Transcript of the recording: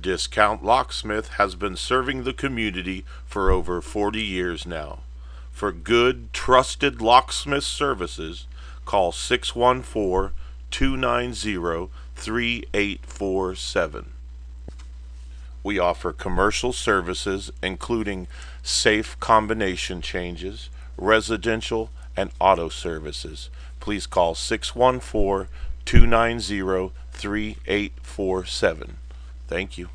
Discount Locksmith has been serving the community for over 40 years now. For good, trusted locksmith services, call 614-290-3847. We offer commercial services including safe combination changes, residential, and auto services. Please call 614-290-3847. Thank you.